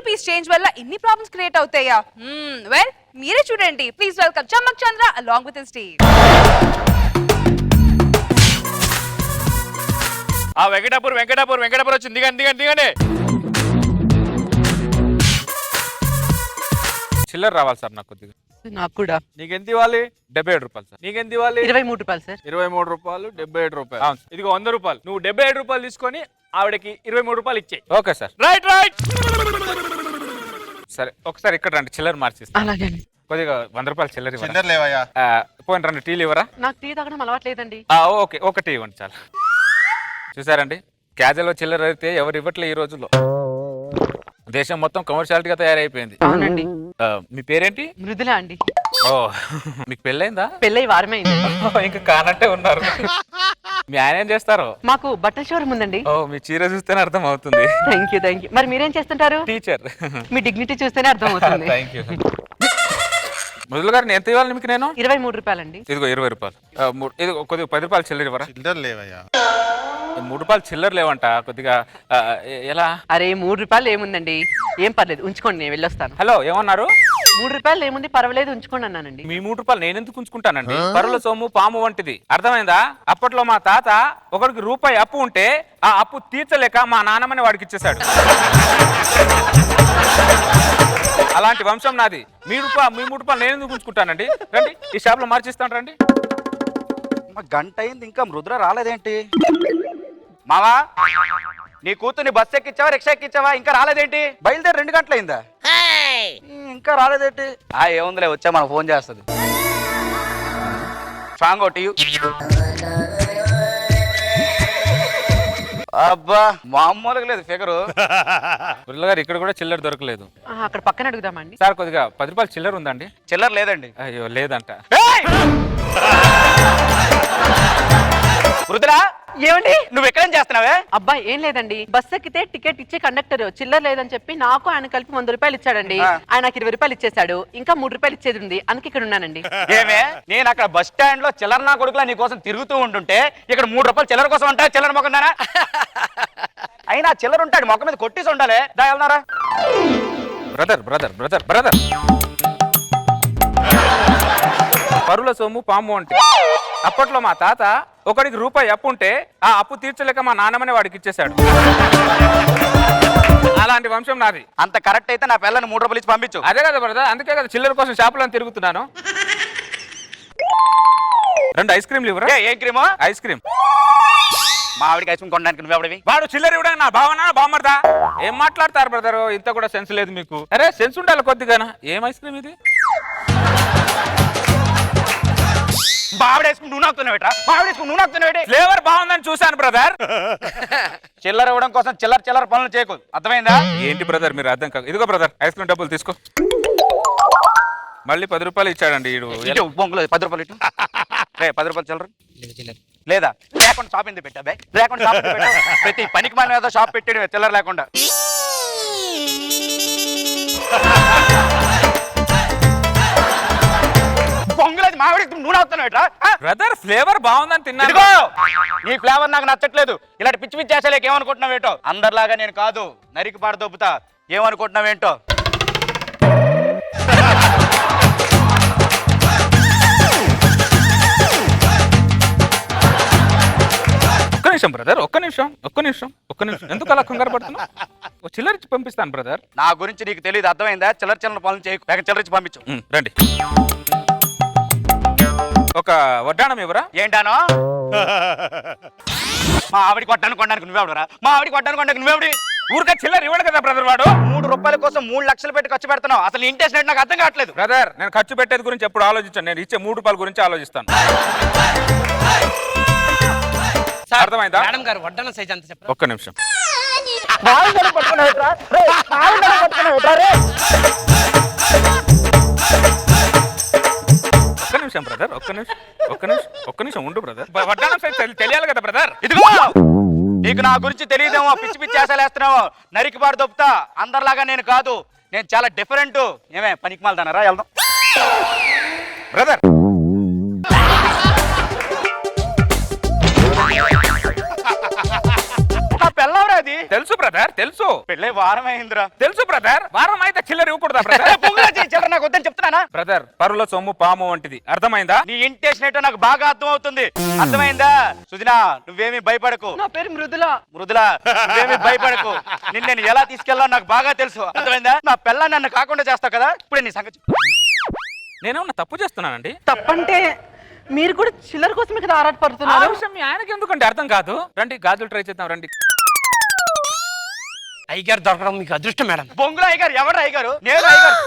Rupees change వల్ల ఇన్ని problems create అవుతాయా? వెల్ మీరే చూడండి. Please welcome Chammak Chandra along with his team. ఆ వెంకటాపూర్ వచ్చింది. దిగండి. చిల్లర రావాలి సార్ నాకు కొద్దిగా. నాకు కూడా. నీకెంత ఇవ్వాలి? 77 రూపాయలు సార్. నీకెంత ఇవ్వాలి? 23 రూపాయలు సార్. 23 రూపాయలు, 77 రూపాయలు. ఇదిగో 100 రూపాయలు. నువ్వు 77 రూపాయలు తీసుకొని ఆవిడకి 23 రూపాయలు ఇచ్చేయి. Okay sir. రైట్. సరే ఒకసారి ఇక్కడ రండి, చిల్లర మార్చేస్తా. అలాగే. కొద్దిగా 100 రూపాయలు చిల్లర చిల్లర లేవయ్యా. పోయిన రండి, టీలు ఇవ్వరా? నాకు టీ తాగడం అలవాట్లేదండి. ఓకే, ఒక టీ ఇవ్వండి చాలు. చూసారండి, క్యాజువల్ చిల్లర అయితే ఎవరు ఇవ్వట్లే ఈ రోజుల్లో. దేశం మొత్తం కమర్షియాలిటీగా తయారైపోయింది. అవునండి. మీ పేరేంటి? మృదుల అండి. ఓ, మీకు పెళ్ళైందా? పెళ్ళై వారమే అయింది. ఇంకా కానట్టే ఉన్నారు. మీ ఆయన ఏం చేస్తారు? మాకు బట్టల షోరూమ్ ఉందండి. ఓ, మీ చీర చూస్తేనే అర్థం అవుతుంది. Thank you. మరి మీరేం చేస్తుంటారు? టీచర్. మీ డిగ్నిటీ చూస్తేనే అర్థం అవుతుంది. Thank you. మృదుల గారిని ఎంత ఇవ్వాలి మీకు నేను? 23 రూపాయలండి. ఇదిగో 20 రూపాయలు. ఇది కొద్దిగా 10 రూపాయలు చిల్లర ఇవ్వరా? చిల్లర లేవయ్యా. 3 రూపాయలు చిల్లర లేవంట. కొద్దిగా ఎలా? అరే 3 రూపాయలు ఏముందండి, ఏం పర్లేదు ఉంచుకోండి, నేను వెళ్ళొస్తాను. హలో, ఏమన్నారు? 3 రూపాయలు ఏముంది, పర్వాలేదు ఉంచుకోండి అన్నానండి. మీ 3 రూపాయలు నేను ఎందుకు ఉంచుకుంటానండి? పరుల సొమ్ము పాము వంటిది, అర్థమైందా? అప్పట్లో మా తాత ఒకరికి రూపాయి అప్పు ఉంటే ఆ అప్పు తీర్చలేక మా నాన్నమని వాడికి ఇచ్చేశాడు. అలాంటి వంశం నాది. మీ 3 రూపాయలు నేను ఎందుకు ఉంచుకుంటానండి? రండి, ఈ షాప్ లో మార్చిస్తాను రండి. గంట అయింది ఇంకా మృదుల రాలేదేంటి? మావా, నీ కూతుర్ని బస్ ఎక్కించావా, రిక్షా ఎక్కించావా? ఇంకా రాలేదేంటి? బయలుదేరి 2 గంటలు అయిందా? ఇంకా రాలేదేంటి? ఏముందిలే, వచ్చా మనం ఫోన్ చేస్తుంది. స్ట్రాంగ్ ఒకటి. అబ్బా, మామూలుగా లేదు ఫిగరు. మృదుల గారు, ఇక్కడ కూడా చిల్లర దొరకలేదు. అక్కడ పక్కన అడుగుదామండి. సార్, కొద్దిగా 10 రూపాయలు చిల్లర ఉందండి? చిల్లర లేదండి. అయ్యో, లేదంట. మృదుల, ఏమండి నువ్వు ఎక్కడేం చేస్తున్నావే? అబ్బా ఏం లేదండి, బస్ ఎక్కితే టికెట్ ఇచ్చే కండక్టర్ చిల్లర లేదని చెప్పి నాకు ఆయన కలిపి 100 రూపాయలు ఇచ్చాడండి. ఆయన నాకు 20 రూపాయలు ఇచ్చేసాడు. ఇంకా 3 రూపాయలు ఇచ్చేది ఉంది, అందుకే ఇక్కడ ఉన్నానండి. ఏమే, నేను అక్కడ బస్ స్టాండ్ లో చిల్లర నా కొడుకులా నీ కోసం తిరుగుతూ ఉంటుంటే ఇక్కడ 3 రూపాయలు చిల్లర కోసం ఉంటా? చిల్లర మొక్కన్నారా? అయినా చిల్లర ఉంటాడు, మొక్క మీద కొట్టేసి ఉండాలి. దా వెళ్తున్నారా? బ్రదర్ పరుల సొమ్ము పాము అంటే అప్పట్లో మా తాత ఒకడికి రూపాయి అప్పు ఉంటే ఆ అప్పు తీర్చలేక మా నాన్నమని వాడికి ఇచ్చేశాడు. అలాంటి వంశం నాది. అంత కరెక్ట్ అయితే నా పిల్లని 3 రూపాయలు ఇచ్చి పంపించు. అదే కదా బ్రదర్, అందుకే కదా చిల్లర కోసం షాపులో తిరుగుతున్నాను. 2 ఐస్ క్రీమ్లు ఇవ్వరా? ఏ క్రీమో? Ice cream. మా ఆవిడికి ఐస్ క్రీమ్ కొనడానికి నువ్వెవడివి? వాడు చిల్లర ఇవ్వడానికి నా భావన బామ్మర్దా? ఏం మాట్లాడతారు బ్రదర్, ఇంత కూడా సెన్స్ లేదు మీకు. అరే సెన్స్ ఉండాలి కొద్దిగానా. ఏం ఐస్ క్రీమ్ ఇది? ఫ్లేవర్ బాగుందని చూసాను బ్రదర్. చిల్లర ఇవ్వడం కోసం చిల్లర పనులు చేయకు, అర్థమైందా? ఏంటి బ్రదర్ మీరు అర్థం కాదు. ఇదిగో బ్రదర్, ఐస్ క్రీమ్ డబ్బులు తీసుకో. మళ్ళీ 10 రూపాయలు ఇచ్చాడండి. 10 రూపాయలు ఇటు. 10 రూపాయలు చిల్లర లేదా? లేకుండా షాప్ ఎందుకు పెట్టా? లేకుండా షాప్ ఎందుకు పెట్టా? ప్రతి పనికి మన ఏదో షాప్ పెట్టాడు చిల్లర లేకుండా. పొంగులేదు మామిడి నూనె అవుతున్నావు. బ్రదర్ ఫ్లేవర్ బాగుందని తిన్నాను. నీ ఫ్లేవర్ నాకు నచ్చట్లేదు. ఇలాంటి పిచ్చి పిచ్చి చేసేలేక ఏమనుకుంటున్నావేంటో? అందరిలాగా నేను కాదు, నరికి పాడు దొబ్బుతా. ఏమనుకుంటున్నావేంటో? ఒక్క నిమిషం బ్రదర్, ఒక్క నిమిషం. ఎందుకు అలా కంగారు పడుతున్నా? చిల్లర ఇచ్చి పంపిస్తాను బ్రదర్. నా గురించి నీకు తెలియదు, అర్థమైందా? చిల్లర పనులు చేయకు, చిల్లర ఇచ్చి పంపించు. రండి. ఒక వడ్డాణం ఇవ్వరా? ఏంటానో? మా ఆవిడ కొట్టడానికి నువ్వెవడరా? మా ఆవిడ కొట్టడానికి నువ్వెవడి? ఊరికే చిల్లర ఇవ్వడు కదా బ్రదర్ వాడు. 3 రూపాయల కోసం 3 లక్షలు పెట్టి ఖర్చు పెడుతున్నావు. అసలు ఇంట్రెస్ట్ రేట్ నాకు అర్థం కావట్లేదు. బ్రదర్, నేను ఖర్చు పెట్టేది గురించి ఎప్పుడు ఆలోచించాను. నేను ఇచ్చే 3 రూపాయల గురించి ఆలోచిస్తాను. అర్థమైందా? మేడం గారు వడ్డన సైజ్ అంత చెప్పండి. ఒక్క నిమిషం. బ్రదర్, ఒక్క నిమిషం ఉండు బ్రదర్. వడ్డానం సైజ్ తెలియాలి కదా బ్రదర్. ఇదిగో, నీకు నా గురించి తెలియదేమో, పిచ్చి పిచ్చి చేసేస్తున్నావు. నరికి పాడు దొప్పుతా. అందరిలాగా నేను కాదు, నేను చాలా డిఫరెంట్. ఏమే పనికి మాలదానరా? వెళ్దాం బ్రదర్. నా పెళ్ళవరా అది? తెలుసు బ్రదర్ తెలుసు. పెళ్ళే వారం అయిందిరా. తెలుసు బ్రదర్, వారం అయితే చిల్లర ఇవ్వకూడదా బ్రదర్? చిల్లర నాకు వద్దని చెప్తున్నానా? బ్రదర్, పరుల సొమ్ము పాము వంటిది, అర్థమైందా? నీ ఇంటెన్షన్ ఏంటో నాకు బాగా అర్థం అవుతుంది. అర్థమైందా? సుజనా, నువ్వేమీ భయపడకు. నా పేరు మృదుల. మృదులా, నువ్వేమీ భయపడకు. నిన్ను నేను ఎలా తీసుకెళ్ళాలో నాకు బాగా తెలుసు. అర్థమైందా? నా పిల్లని నన్ను కాకుండా చేస్తావు కదా, ఇప్పుడే నీ సంగతి. నేనేమన్నా తప్పు చేస్తున్నానండి? తప్పంటే మీరు కూడా చిల్లర కోసం ఇక్కడ ఆ ఆరాటపడుతున్నారు. విషయం మీ ఆయనకి ఎందుకంటే అర్థం కాదు. రండి గాజులు ట్రై చేద్దాం రండి. అయ్యగారు దొరకడం మీకు అదృష్టం మేడం. బొంగుల అయ్యగారు ఎవరు అయ్యగారు? నేను అయ్యగారు.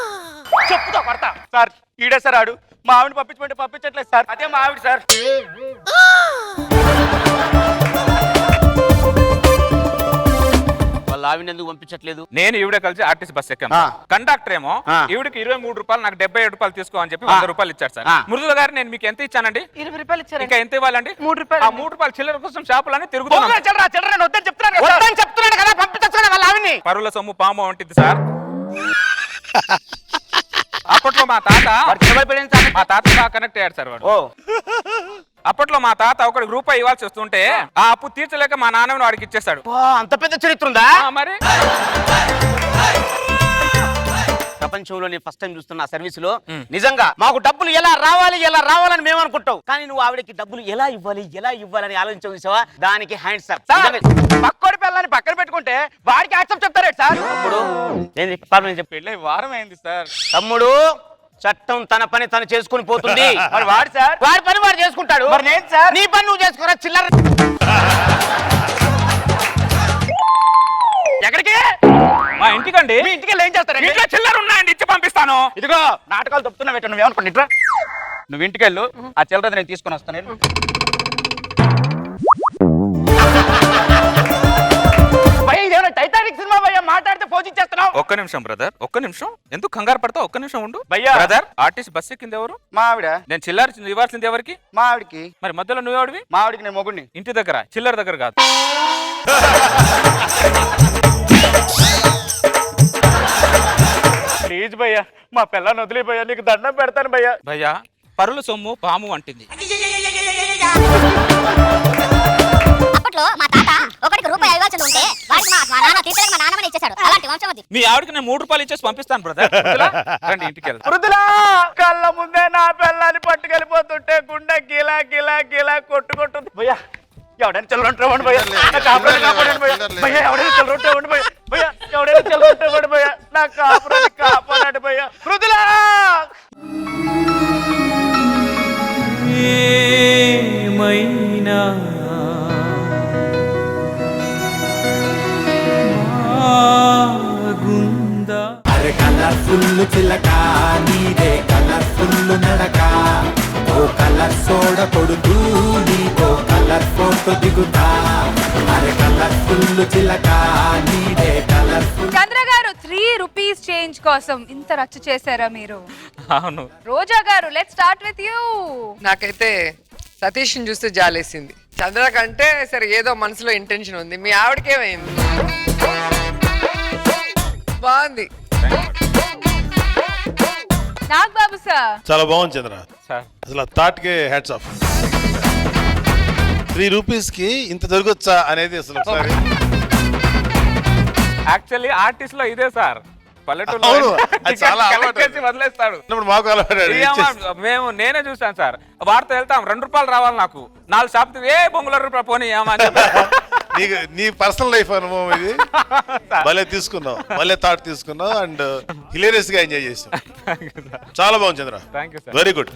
చెప్పుతా పడతా సార్. ఈడే సార్ ఆడు. మా ఆవిడ పంపించమంటే పంపించట్లేదు సార్. అదే మా ఆవిడ సార్. వాళ్ళ ఆవిడ ఎందుకు పంపించట్లేదు? నేను ఈవిడ కలిసి ఆర్టీసీ బస్ ఎక్కాను. ఆ. కండక్టర్ ఏమో ఆ. ఈవిడికి 23 రూపాయలు, నాకు 77 రూపాయలు తీసుకో అని చెప్పి 100 రూపాయలు ఇచ్చారు సార్. ఆ. మృదుల గారు నేను మీకు ఎంత ఇచ్చానండి? 20 రూపాయలు ఇచ్చారు. ఇంకా ఎంత ఇవ్వాలండి? 3 రూపాయలు. ఆ 3 రూపాయలు చిల్లర కోసం షాపులని తిరుగుతున్నాను. బొంగుల చిల్లర చిల్లర నేను వద్దని చెప్తున్నాను కదా సార్. వద్దని చెప్తున్నాడు కదా, పంపించచ్చు వాళ్ళ ఆవిడ్ని. పరుల సొమ్ము పాము వంటిది సార్. అప్పట్లో మా తాత మా తాత బాగా కనెక్ట్ అయ్యాడు సార్ వాడు. ఓ అప్పట్లో మా తాత ఒకడికి రూపాయి ఇవ్వాల్సి వస్తుంటే ఆ అప్పు తీర్చలేక మా నాన్నని వాడికి ఇచ్చేస్తాడు. అంత పెద్ద చరిత్ర ఉందా? మరి ప్రపంచంలో నేను ఫస్ట్ టైం చూస్తున్న సర్వీస్ లో నిజంగా మాకు డబ్బులు ఎలా రావాలని మేము అనుకుంటాం, కానీ నువ్వు ఆవిడకి డబ్బులు ఎలా ఇవ్వాలని ఆలోచించావు చూసావా? దానికి హ్యాండ్స్ అప్. పక్కోడి పిల్లని పక్కన పెట్టుకుంటే వాడికి యాక్సెప్ట్ చెప్తారేంటి సార్? తమ్ముడు ఏంది ప్రాబ్లం చెప్పి. పెళ్ళే వారం అయింది సార్. తమ్ముడు, చట్టం తన పని తను చేసుకుని పోతుంది. మరి వాడు సార్? వాడి పని వాడు చేసుకుంటాడు. మరి నేను సార్? నీ పని నువ్వు చేసుకోరా చిల్లర. ఎక్కడికి? మా ఇంటికండి. మీ ఇంటికి వెళ్ళి ఏం చేస్తారండి? ఇంట్లో చిల్లర ఉన్నాయండి, ఇచ్చి పంపిస్తాను. ఇదిగో నాటకాలు తప్పుతున్నా పెట్టు. నువ్వేమనుకోండి ఇట్రా. నువ్వు ఇంటికి వెళ్ళు, ఆ చిల్లర నేను తీసుకొని వస్తాను. వెళ్ళు. భయ్యా, ఇదేమైనా టైటానిక్ సినిమా భయ్యా? మాట్లాడితే పోజ్ ఇచ్చేస్తున్నావు. ఒక్క నిమిషం బ్రదర్, ఒక్క నిమిషం. ఎందుకు కంగారు పడతావు? ఒక్క నిమిషం ఉండు. భయ్యా. బ్రదర్, ఆర్టీసీ బస్ ఎక్కింది ఎవరు? మా ఆవిడ. నేను చిల్లర ఇవ్వాల్సింది ఎవరికి? మా ఆవిడికి. మరి మధ్యలో నువ్వెవడివి? మా ఆవిడికి నేను మొగుడిని. ఇంటి దగ్గర, చిల్లర దగ్గర కాదు. ప్లీజ్ భయ్యా, మా పిల్లని వదిలే భయ్యా, నీకు దండం పెడతాను భయ్యా. భయ్యా, పరుల సొమ్ము పాము వంటిది. అప్పట్లో మా తాత ఒకటికి రూపాయి ఇవ్వాల్సి ఉంటే వాడికి మా నాన్న తీర్చలేక మా నాన్నమని ఇచ్చేశాడు. అలాంటి వంశం అది. మీ ఆవిడకి నేను 3 రూపాయలు ఇచ్చేసి పంపిస్తాను బ్రదర్. రండి ఇంటికి వెళ్దాం. మృదులా, కళ్ళ ముందే నా పిల్లని పట్టుకెళ్ళిపోతుంటే గుండె గిలా గిలా గిలా కొట్టుకుంటుంది భయ్యా. ఎవడైనా చిల్లరుంటామండి భయ్యా, నా కాపురాన్ని కాపాడండి భయ్యా. భయ్యా, ఎవడైనా చిల్లరుంటామండి భయ్యా. భయ్యా, ఎవడైనా చిల్లరుంటామండి భయ్యా, నా కాపురాన్ని కాపాడండి భయ్యా. మృదులా, ఏమైనా బాగుందా? అరే కలర్ఫుల్ చిలక నీదే కలర్ఫుల్ నడక, ఓ కలర్ సోడ కొడుతూ నీతో కలర్ ఫోటో దిగుతా. అరే కలర్ఫుల్ చిలక నీదే కలర్ఫుల్. చంద్ర గారు 3 రూపీస్ చేంజ్ కోసం ఇంత రచ్చ చేశారా మీరు? అవును. రోజా గారు, లెట్స్ స్టార్ట్ విత్ యూ. నాకైతే సతీష్ ని చూస్తే జాలేసింది. చంద్ర కంటే సరే ఏదో మనసులో ఇంటెన్షన్ ఉంది. మీ ఆవిడకేమైంది? బాగుంది. నాగ్ బాబు సార్. చాలా బాగుంది చంద్ర. సార్, అసలు ఆ థాట్ కే హ్యాట్స్ ఆఫ్. 3 రూపీస్ కి ఇంత దొరకొచ్చా అనేది అసలు ఒకసారి. యాక్చువల్లీ ఆర్టిస్ట్ లో ఇదే సార్. పల్లెటూరులో అవును, అది చాలా టికెట్ అలవాటు. కలెక్ట్ చేసి వదిలేస్తాడు. ఇప్పుడు మాకు అలవాటు. నేనే చూసాను సార్. వార్త వెళ్తాం, 2 రూపాయలు రావాలి నాకు. 4 షాప్ ఏ బొంగుల రూపాయలు పోనీ ఏమని. నీకు నీ పర్సనల్ లైఫ్ అనుభవం ఇది. భలే తీసుకున్నావు, భలే థాట్ తీసుకున్నావు అండ్ హిలేరియస్ గా ఎంజాయ్ చేసావు. చాలా బాగుంది Chandra. Thank you sir. Very good.